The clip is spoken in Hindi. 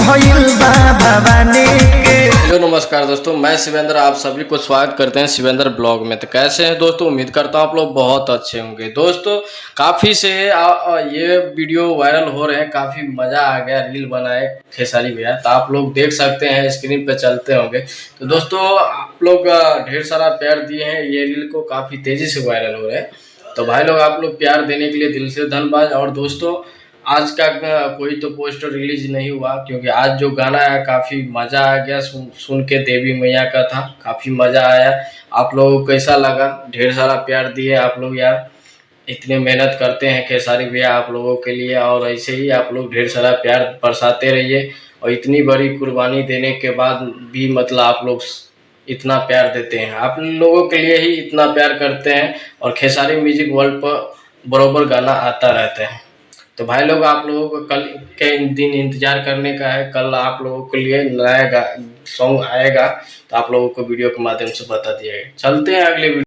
भइल बा भवानी के। हेलो नमस्कार दोस्तों, मैं शिवेंद्र आप सभी को स्वागत करते हैं शिवेंद्र ब्लॉग में। तो कैसे हैं दोस्तों, उम्मीद करता हूं आप लोग बहुत अच्छे होंगे। दोस्तों काफ़ी से ये वीडियो वायरल हो रहे हैं, काफ़ी मज़ा आ गया, रील बनाए खेसारी भैया। तो आप लोग देख सकते हैं, स्क्रीन पे चलते होंगे। तो दोस्तों आप लोग ढेर सारा प्यार दिए हैं, ये रील को काफ़ी तेज़ी से वायरल हो रहे हैं। तो भाई लोग आप लोग प्यार देने के लिए दिल से धन्यवाद। और दोस्तों आज का कोई तो पोस्टर रिलीज नहीं हुआ, क्योंकि आज जो गाना है काफ़ी मज़ा आ गया सुन के। देवी मैया का था, काफ़ी मज़ा आया। आप लोगों को कैसा लगा? ढेर सारा प्यार दिए आप लोग यार, इतने मेहनत करते हैं खेसारी भैया आप लोगों के लिए, और ऐसे ही आप लोग ढेर सारा प्यार बरसाते रहिए। और इतनी बड़ी कुर्बानी देने के बाद भी मतलब आप लोग इतना प्यार देते हैं, आप लोगों के लिए ही इतना प्यार करते हैं। और खेसारी म्यूजिक वर्ल्ड पर बरोबर गाना आता रहता है। तो भाई लोग आप लोगों को कल के दिन इंतजार करने का है। कल आप लोगों के लिए नया सॉन्ग आएगा, तो आप लोगों को वीडियो के माध्यम से बता दिया गया। चलते हैं अगले वीडियो।